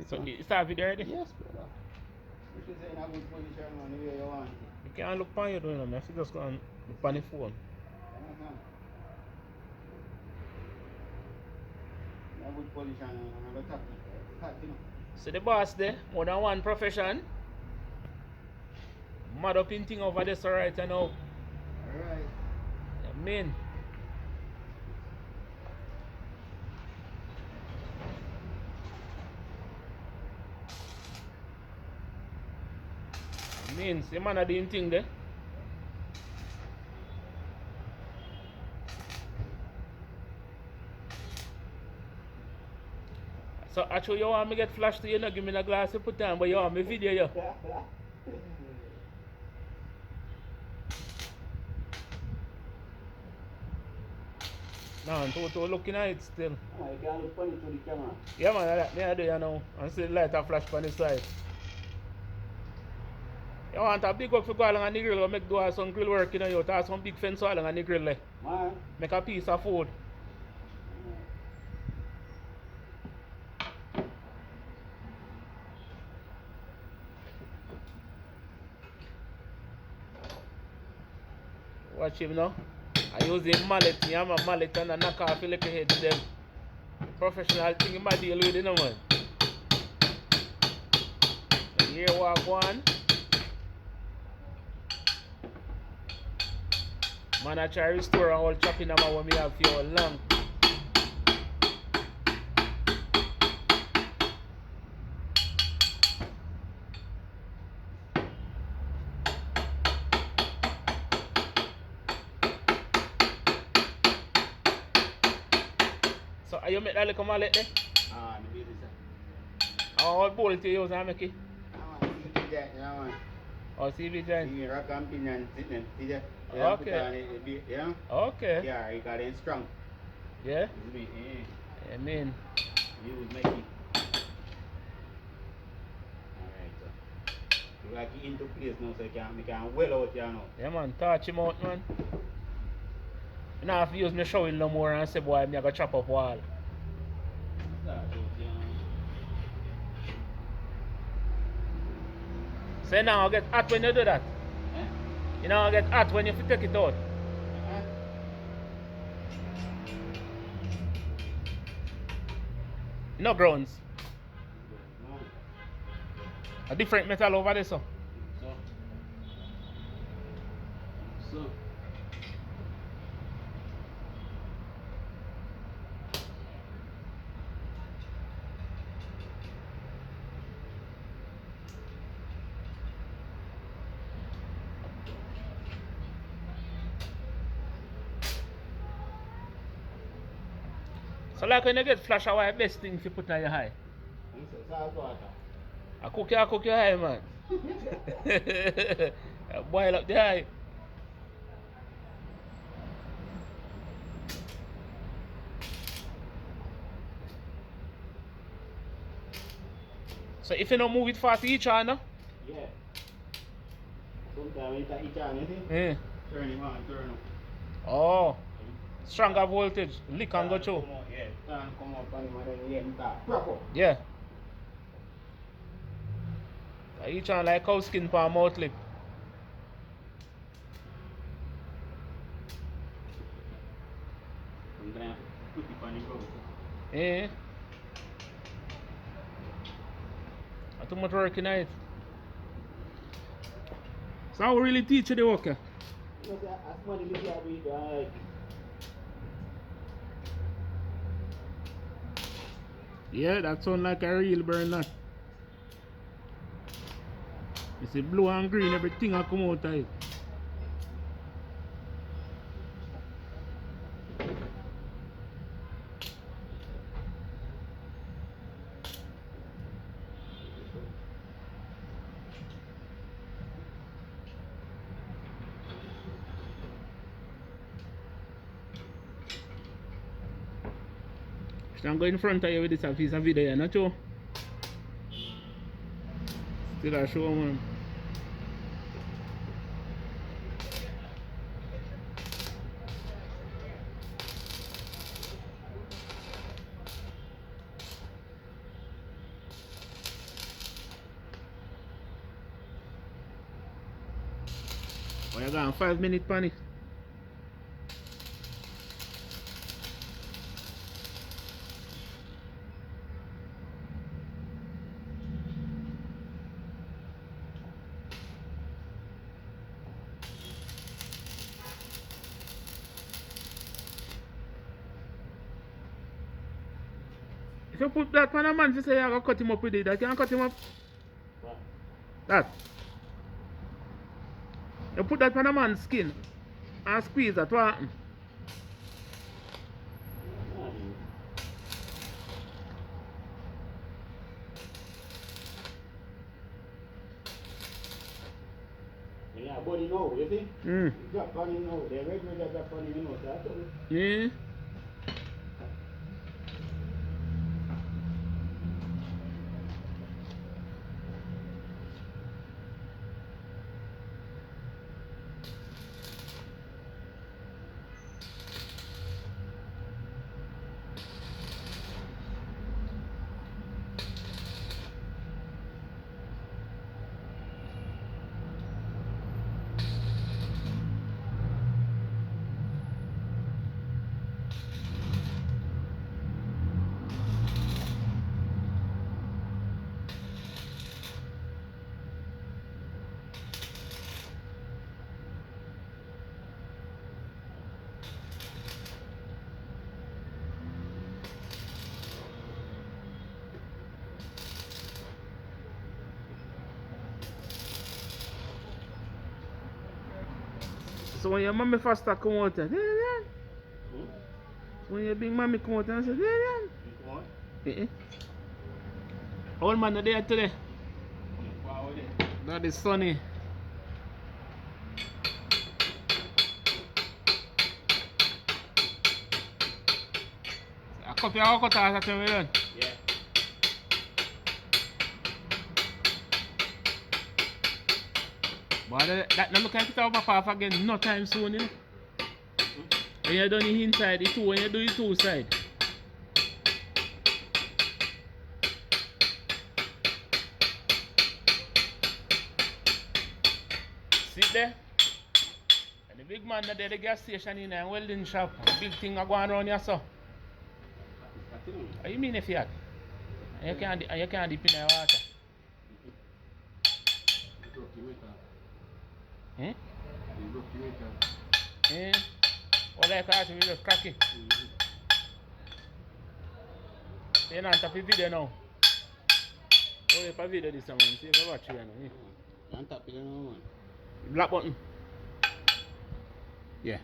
So it's a video already? Yes, brother. Which is in a good position on the way you want it. You can't look on you doing it, man. I just go and look on the phone. In a good position and I'm going to tap it. So the boss there, more than one profession. Mad up in thing over there, so right now. Alright. I mean. Means the man are doing thing there. So actually you want me get flash to you, not give me a glass to put on, but you want me video you. No, I'm totally looking at it still. Oh, you can't look funny to the camera. Yeah man, I do you know. And see the light a flash on the side. You want a big work for go along on the grill or make do some grill work, you know, you have some big fence along on the grill there. Man. Make a piece of food. Watch him now. I use the mallet, I have a mallet and I knock off the little head to them. Professional thing in my deal with it, you know, man. And here walk one. Man, I try to restore all chopping them when we have for long. So, are you make that little mallet there? Ah, the baby sir. How bolt you use and make it? Yeah, man. Or CV joint? You rock and pin and sit them. See that? Okay. Yeah? Okay. Yeah, you got it strong. Yeah? It's me, I mean. You would make it. Alright, so. You got it into place now so you can well out here now. Yeah man, touch him out man. You don't have to use me showing no more and say boy I'm gonna chop up wall. So you now get hot when you do that. Eh? You now get hot when you take it out. No grounds. No. A different metal over there so. So. So like when you get flash our best thing to put on your eye. Salt water. I cook your eye man. Boil up the eye. So if you don't move it fast each other, Yeah. Sometimes you can each on, you see? yeah. Turn him on, turn him. Oh. Stronger voltage. Lick and go through. Yeah, turn come up on him and then him start prop up. Yeah. Each one like cow skin for a mouth lip. I'm gonna put it on the ground. Yeah. Not too much work in it. So how really teach you the work? Because as money you can do it, like. Yeah, that sound like a real burner. You see blue and green, everything will come out of it. I'm going in front of you with this piece of video, not you? Still a show, man. Oh, you got 5 minutes pan it. If you put that on a man, you say you're going to cut him up with it. I can't cut him up. What? That. You put that on a man's skin and squeeze that. What happen? Yeah, body now, you see? Mm. Drop on him now. The regular drop on him, you know. So I told you. Yeah. So when your mommy first come out, when your big mommy come out and say, You come on? Old man are there today. Wow, there. That is sunny. A cup of cut out at me done. Yeah. But that number can get up off again no time soon, you know. When you done the inside, the two, when you do the two side. See there? And the big man there, the gas station in a welding shop. Big thing are going around here, so. What you mean if you had? And you can't dip in the water. Hmm? Eh? Or like that, we just crack it. You're not on top of video now. Oh, if I video this one, see if I watch it now. You on top of the man. Black button. Yeah.